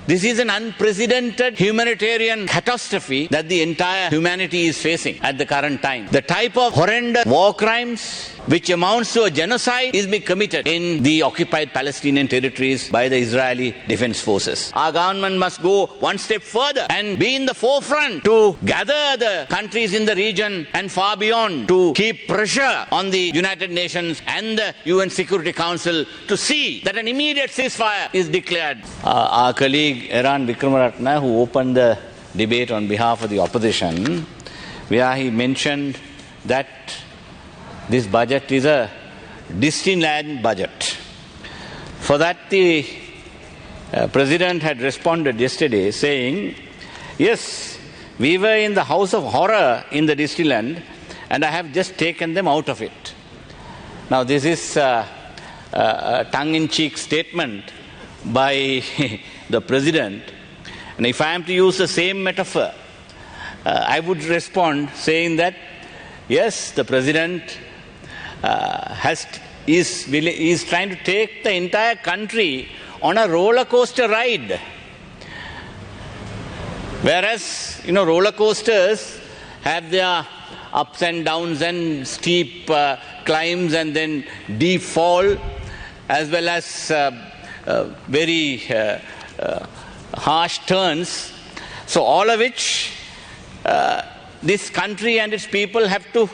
This is an unprecedented humanitarian catastrophe that the entire humanity is facing at the current time. The type of horrendous war crimes which amounts to a genocide is being committed in the occupied Palestinian territories by the Israeli Defense Forces. Our government must go one step further and be in the forefront to gather the countries in the region and far beyond to keep pressure on the United Nations and the UN Security Council to see that an immediate ceasefire is declared. Our colleague Eran Vikramaratne, who opened the debate on behalf of the opposition, where he mentioned that this budget is a Disneyland budget. For that, the President had responded yesterday saying, yes, we were in the house of horror in the Disneyland and I have just taken them out of it. Now, this is a tongue-in-cheek statement by the President. And if I am to use the same metaphor, I would respond saying that, yes, the President is trying to take the entire country on a roller coaster ride. Whereas, roller coasters have their ups and downs and steep climbs and then deep fall, as well as very harsh turns. So all of which this country and its people have to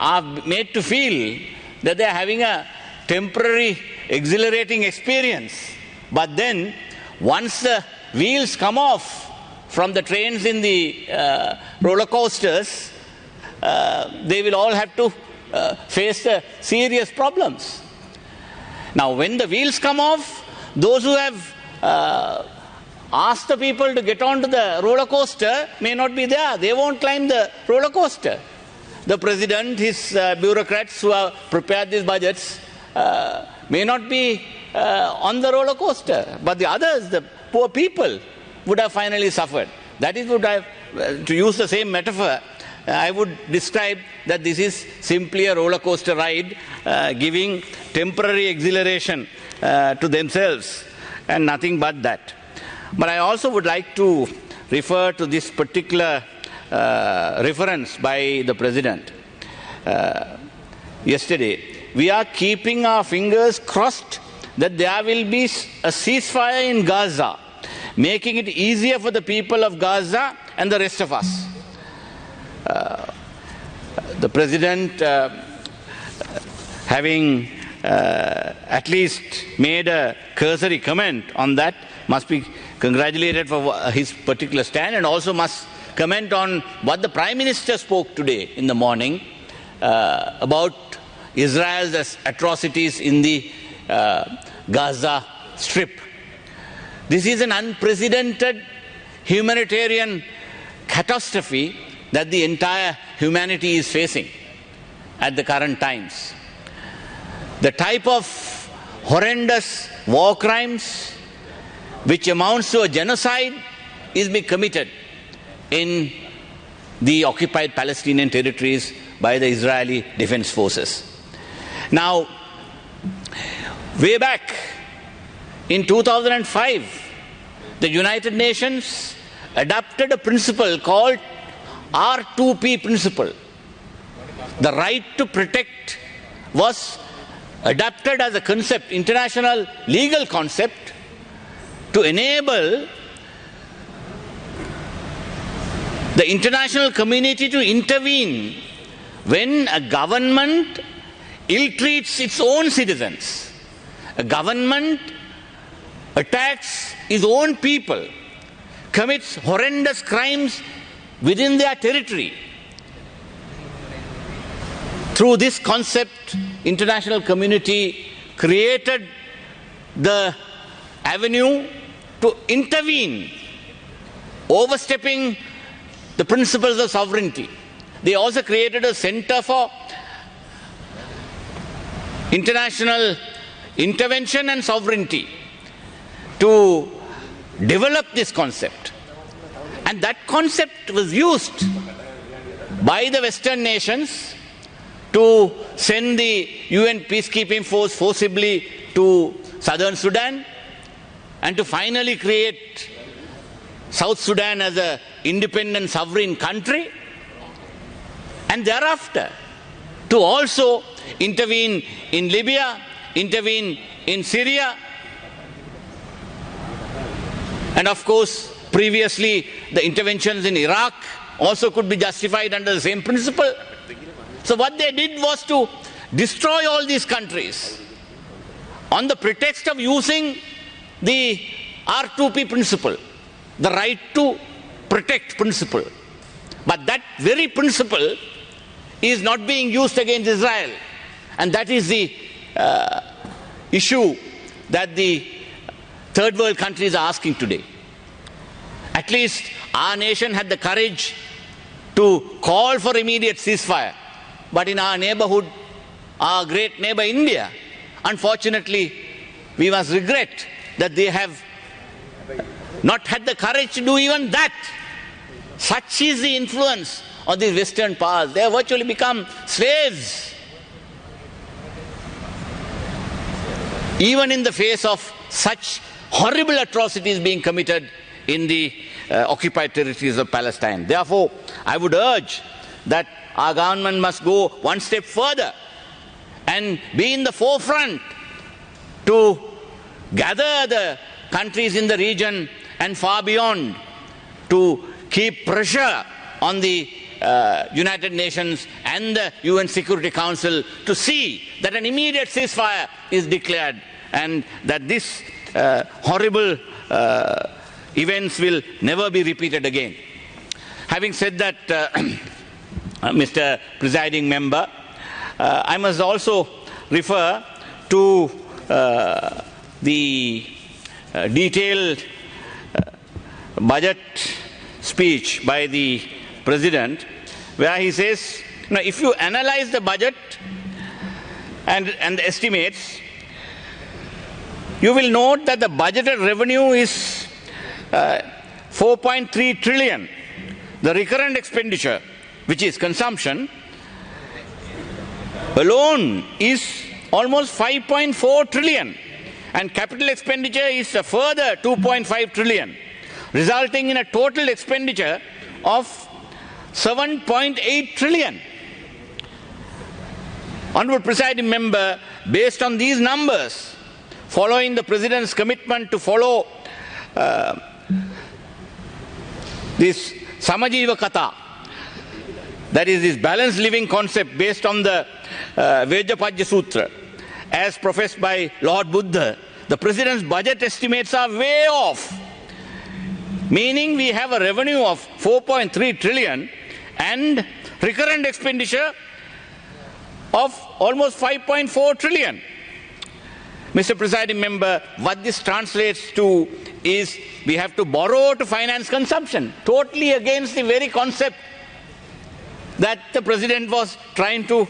are made to feel that they are having a temporary exhilarating experience. But then once the wheels come off from the trains in the roller coasters, they will all have to face serious problems. Now, when the wheels come off, those who have asked the people to get onto the roller coaster may not be there. They won't climb the roller coaster. The President, his bureaucrats who have prepared these budgets may not be on the roller coaster. But the others, the poor people, would have finally suffered. That is what I have, to use the same metaphor, I would describe that this is simply a roller coaster ride, giving temporary exhilaration to themselves and nothing but that. But I also would like to refer to this particular reference by the President yesterday. We are keeping our fingers crossed that there will be a ceasefire in Gaza, making it easier for the people of Gaza and the rest of us. The President, having at least made a cursory comment on that, must be congratulated for his particular stand, and also must comment on what the Prime Minister spoke today in the morning about Israel's atrocities in the Gaza Strip. This is an unprecedented humanitarian catastrophe that the entire humanity is facing at the current times. The type of horrendous war crimes which amounts to a genocide is being committed in the occupied Palestinian territories by the Israeli Defense Forces. Now, way back in 2005, the United Nations adopted a principle called R2P principle. The right to protect was adopted as a concept, international legal concept, to enable the international community to intervene when a government ill-treats its own citizens. A government attacks its own people, commits horrendous crimes within their territory. Through this concept, international community created the avenue to intervene, overstepping the principles of sovereignty. They also created a center for international intervention and sovereignty to develop this concept. And that concept was used by the Western nations to send the UN peacekeeping force forcibly to southern Sudan, and to finally create South Sudan as an independent sovereign country, and thereafter to also intervene in Libya, intervene in Syria, and of course previously the interventions in Iraq also could be justified under the same principle. So what they did was to destroy all these countries on the pretext of using the R2P principle, the right to protect principle. But that very principle is not being used against Israel. And that is the issue that the third world countries are asking today. At least our nation had the courage to call for immediate ceasefire. But in our neighborhood, our great neighbor India, unfortunately, we must regret that they have not had the courage to do even that. Such is the influence of these Western powers. They have virtually become slaves. Even in the face of such horrible atrocities being committed in the occupied territories of Palestine. Therefore, I would urge that our government must go one step further and be in the forefront to gather the countries in the region and far beyond to keep pressure on the United Nations and the UN Security Council to see that an immediate ceasefire is declared and that this horrible events will never be repeated again. Having said that, Mr. Presiding Member, I must also refer to the detailed budget speech by the President, where he says, if you analyze the budget and the estimates, you will note that the budgeted revenue is 4.3 trillion. The recurrent expenditure, which is consumption, alone is almost 5.4 trillion. And capital expenditure is a further 2.5 trillion, resulting in a total expenditure of 7.8 trillion. Honourable Presiding Member, based on these numbers, following the President's commitment to follow this Samajiva Kata, that is this balanced living concept based on the Vejapajya Sutra, as professed by Lord Buddha, the President's budget estimates are way off. Meaning we have a revenue of 4.3 trillion and recurrent expenditure of almost 5.4 trillion. Mr. Presiding Member, what this translates to is we have to borrow to finance consumption, totally against the very concept that the President was trying to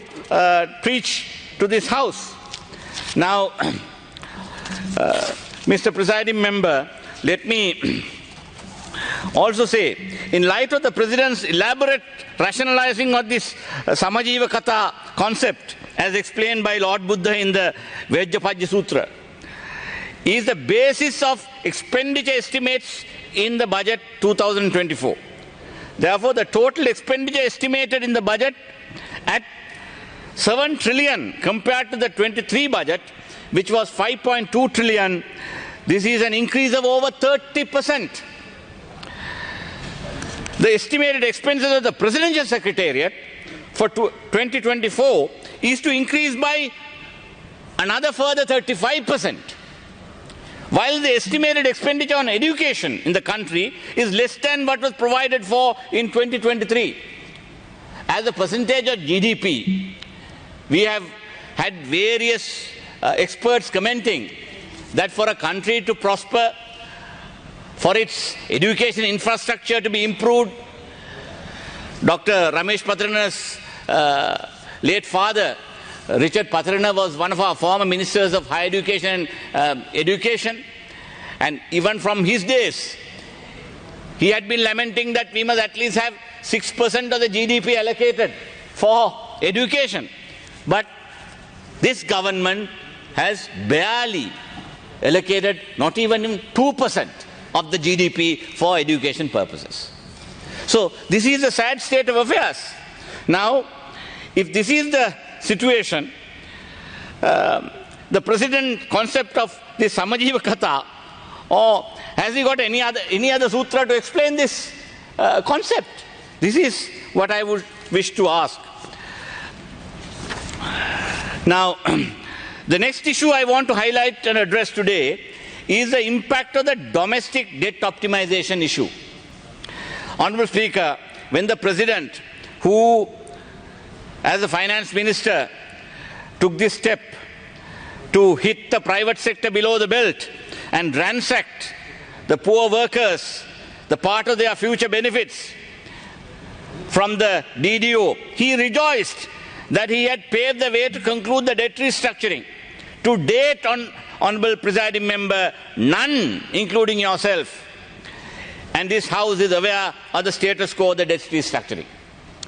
preach to this House. Now, Mr. Presiding Member, let me also say, in light of the President's elaborate rationalizing of this Samajiva Kata concept, as explained by Lord Buddha in the Vejapajya Sutra, is the basis of expenditure estimates in the budget 2024. Therefore, the total expenditure estimated in the budget at 7 trillion compared to the 23 budget, which was 5.2 trillion, this is an increase of over 30%. The estimated expenses of the Presidential Secretariat for 2024 is to increase by another further 35%, while the estimated expenditure on education in the country is less than what was provided for in 2023. As a percentage of GDP, we have had various experts commenting that for a country to prosper, for its education infrastructure to be improved, Dr. Ramesh Patrana's late father, Richard Patrana, was one of our former ministers of higher education and education. And even from his days, he had been lamenting that we must at least have 6% of the GDP allocated for education. But this government has barely allocated not even 2% of the GDP for education purposes. So this is a sad state of affairs. Now, if this is the situation, the president concept of this Samajiva Katha, or has he got any other sutra to explain this concept? This is what I would wish to ask. Now, the next issue I want to highlight and address today is the impact of the domestic debt optimization issue. Honorable Speaker, when the President, who as a finance minister took this step to hit the private sector below the belt and ransacked the poor workers, the part of their future benefits from the DDO, he rejoiced that he had paved the way to conclude the debt restructuring. To date, Honorable Presiding Member, none, including yourself, and this House is aware of the status quo of the debt restructuring.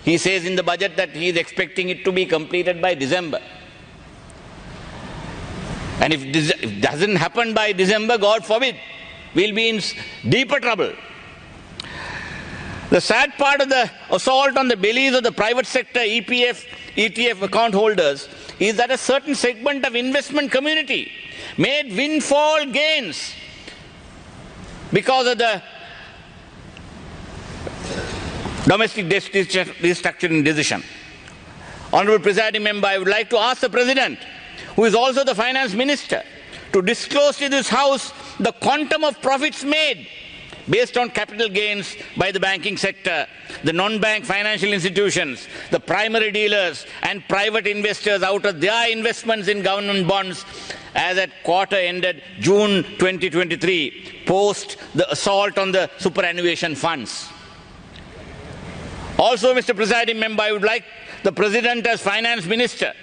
He says in the budget that he is expecting it to be completed by December. And if it doesn't happen by December, God forbid, we'll be in deeper trouble. The sad part of the assault on the bellies of the private sector ETF account holders is that a certain segment of investment community made windfall gains because of the domestic debt restructuring decision. Honorable Presiding Member, I would like to ask the President, who is also the Finance Minister, to disclose to this House the quantum of profits made based on capital gains by the banking sector, the non-bank financial institutions, the primary dealers and private investors out of their investments in government bonds as at quarter ended June 2023, post the assault on the superannuation funds. Also, Mr. Presiding Member, I would like the President as Finance Minister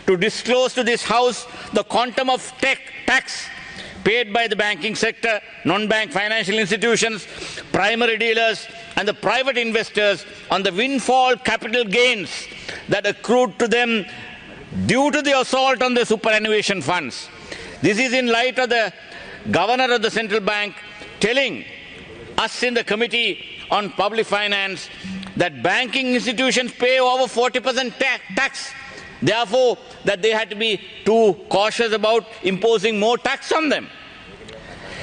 to disclose to this House the quantum of tax paid by the banking sector, non-bank financial institutions, primary dealers and the private investors on the windfall capital gains that accrued to them due to the assault on the superannuation funds. This is in light of the Governor of the Central Bank telling us in the Committee on Public Finance that banking institutions pay over 40% tax. Therefore, that they had to be too cautious about imposing more tax on them.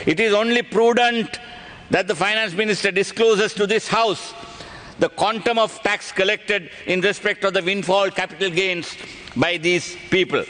It is only prudent that the Finance Minister discloses to this House the quantum of tax collected in respect of the windfall capital gains by these people.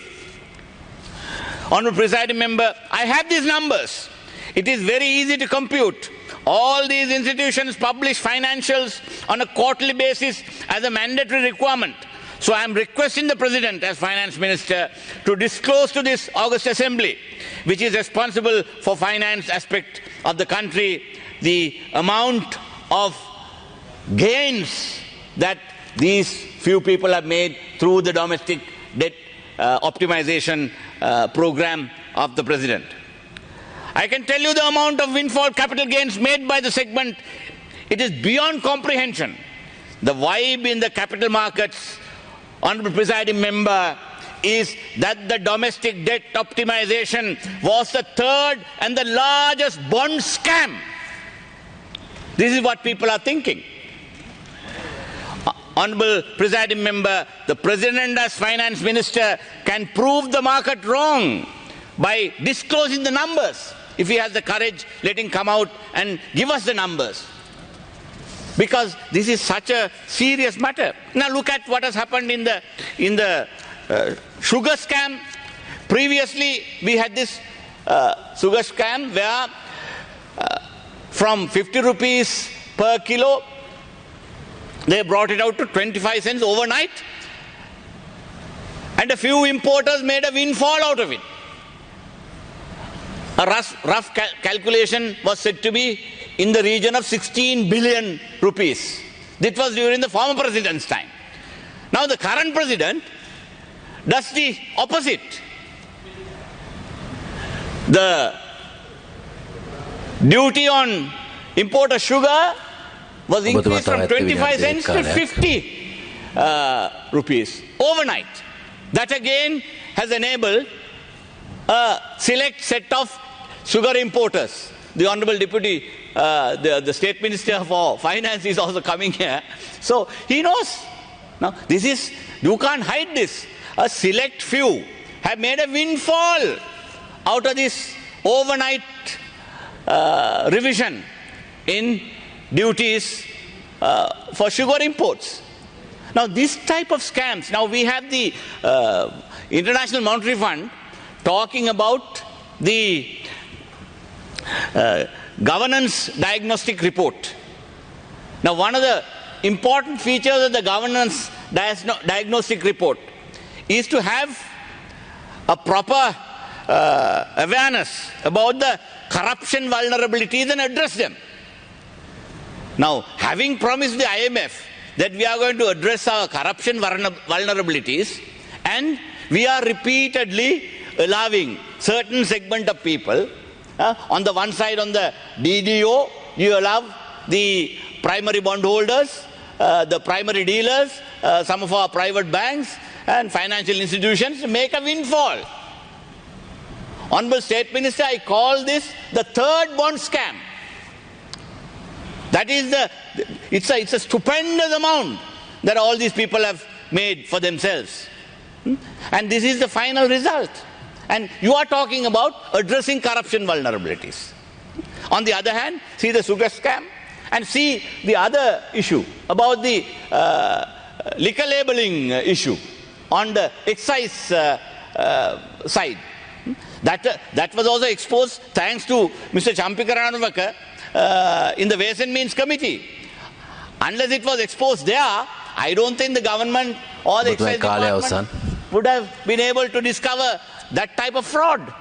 Honourable Presiding Member, I have these numbers. It is very easy to compute. All these institutions publish financials on a quarterly basis as a mandatory requirement. So I am requesting the President as Finance Minister to disclose to this August Assembly, which is responsible for finance aspect of the country, the amount of gains that these few people have made through the domestic debt optimization program of the President. I can tell you the amount of windfall capital gains made by the segment. It is beyond comprehension. The vibe in the capital markets, Honourable Presiding Member, is that the domestic debt optimization was the third and the largest bond scam. This is what people are thinking. Honourable Presiding Member, the President as Finance Minister can prove the market wrong by disclosing the numbers. If he has the courage, let him come out and give us the numbers. Because this is such a serious matter. Now look at what has happened in the sugar scam. Previously, we had this sugar scam where from 50 rupees per kilo, they brought it out to 25 cents overnight. And a few importers made a windfall out of it. A rough calculation was said to be in the region of 16 billion rupees. This was during the former president's time. Now the current president does the opposite. The duty on import of sugar was increased from 25 cents to 50 rupees overnight. That again has enabled a select set of sugar importers. The Honorable Deputy, the State Minister for Finance is also coming here. So he knows. Now, you can't hide this. A select few have made a windfall out of this overnight revision in duties for sugar imports. Now, this type of scams, now we have the International Monetary Fund talking about the governance diagnostic report. Now, one of the important features of the governance diagnostic report is to have a proper awareness about the corruption vulnerabilities and address them. Now, having promised the IMF that we are going to address our corruption vulnerabilities, and we are repeatedly allowing certain segment of people, on the one side, on the DDO, you allow the primary bondholders, the primary dealers, some of our private banks and financial institutions to make a windfall. Honorable State Minister, I call this the third bond scam. That is it's a stupendous amount that all these people have made for themselves. And this is the final result. And you are talking about addressing corruption vulnerabilities. On the other hand, see the sugar scam and see the other issue about the liquor labeling issue on the excise side. That was also exposed thanks to Mr. Champikaranavaka in the Ways and Means Committee. Unless it was exposed there, I don't think the government or the excise department would have been able to discover that type of fraud.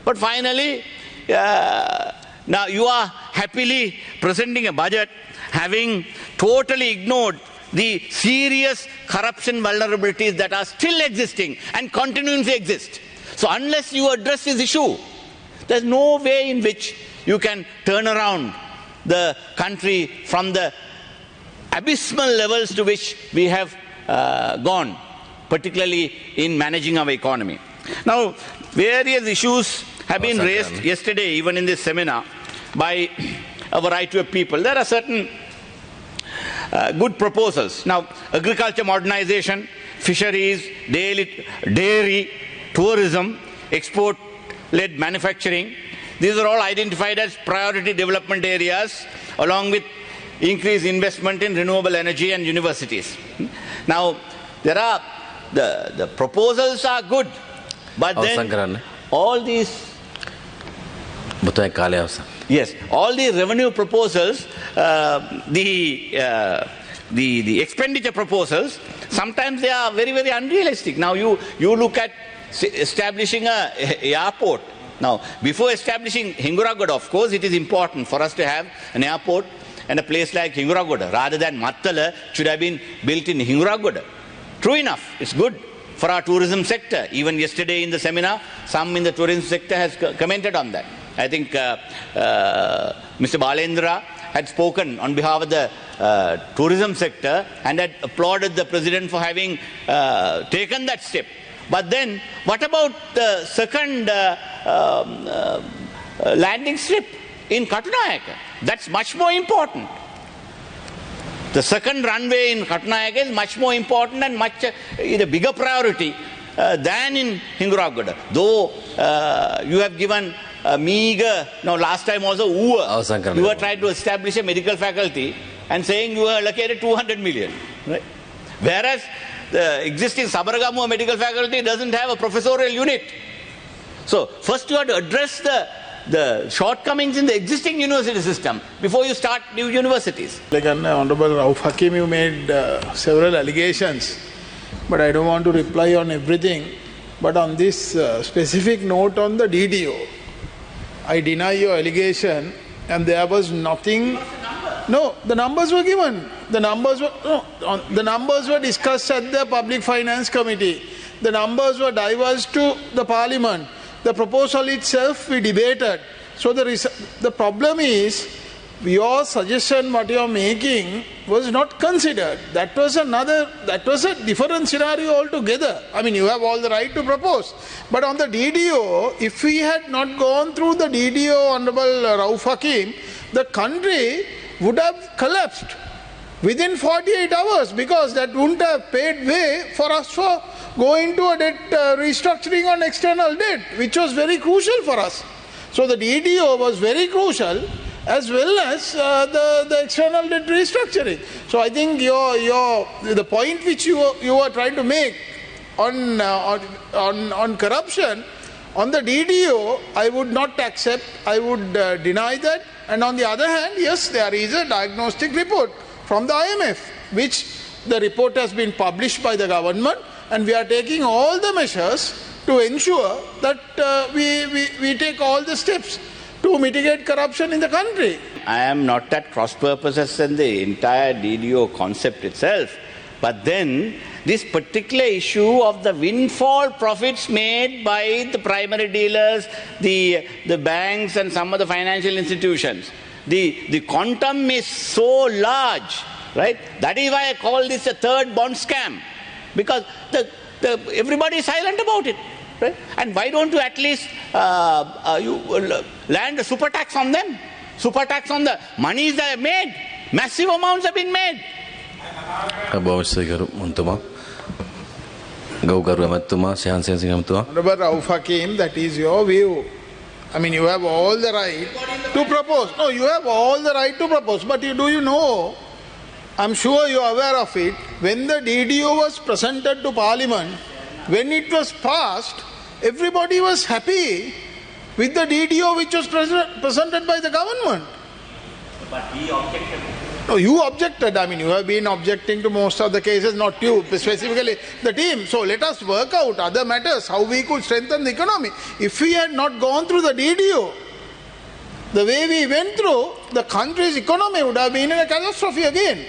But finally, now you are happily presenting a budget having totally ignored the serious corruption vulnerabilities that are still existing and continuing to exist. So unless you address this issue, there's no way in which you can turn around the country from the abysmal levels to which we have gone, particularly in managing our economy. Now, various issues have been raised yesterday, even in this seminar, by a variety of people. There are certain good proposals. Now, agriculture modernization, fisheries, dairy, tourism, export-led manufacturing, these are all identified as priority development areas, along with increased investment in renewable energy and universities. Now, there are the proposals are good, but then all these all the revenue proposals, the expenditure proposals, sometimes they are very, very unrealistic. Now you look at establishing an airport. Now, before establishing Hinguragoda, of course, it is important for us to have an airport and a place like Hinguragoda, rather than Mattala should have been built in Hinguragoda. True enough, it's good for our tourism sector. Even yesterday in the seminar, some in the tourism sector has commented on that. I think Mr. Balendra had spoken on behalf of the tourism sector and had applauded the President for having taken that step. But then, what about the second landing strip in Katunayaka? That's much more important. The second runway in Katunayaka is much more important and much a bigger priority than in Hinguragoda. Though you have given a meager, last time also you were trying to establish a medical faculty and saying you were allocated 200 million. Right? Whereas the existing Sabaragamuwa medical faculty doesn't have a professorial unit. So first you have to address the shortcomings in the existing university system before you start new universities. Like Honorable Rauf Hakim, you made several allegations, but I don't want to reply on everything. But on this specific note on the DDO, I deny your allegation, and there was nothing. No, the numbers were given. The numbers were discussed at the Public Finance Committee. The numbers were diverged to the Parliament. The proposal itself we debated. So the problem is your suggestion, what you are making, was not considered. That was a different scenario altogether. I mean, you have all the right to propose. But on the DDO, if we had not gone through the DDO, Honorable Rauf Hakim, the country would have collapsed within 48 hours, because that wouldn't have paved way for us for going to a debt restructuring on external debt, which was very crucial for us. So the DDO was very crucial, as well as the external debt restructuring. So I think the point which you are trying to make on corruption, on the DDO, I would not accept, I would deny that. And on the other hand, yes, there is a diagnostic report from the IMF, which the report has been published by the government, and we are taking all the measures to ensure that we take all the steps to mitigate corruption in the country. I am not at cross purposes in the entire DDO concept itself, but then this particular issue of the windfall profits made by the primary dealers, the banks and some of the financial institutions, the quantum is so large, right? That is why I call this a third bond scam, because everybody is silent about it. Right? And why don't you at least land a super tax on them? Super tax on the monies that are made. Massive amounts have been made. Honorable Rauf Hakim, that is your view. I mean, you have all the right to propose. No, you have all the right to propose. But do you know, I'm sure you are aware of it, when the DDO was presented to Parliament, when it was passed, everybody was happy with the DDO which was presented by the government. But he objected. No, you objected. I mean, you have been objecting to most of the cases, not you, specifically the team. So let us work out other matters, how we could strengthen the economy. If we had not gone through the DDO, the way we went through, the country's economy would have been in a catastrophe again.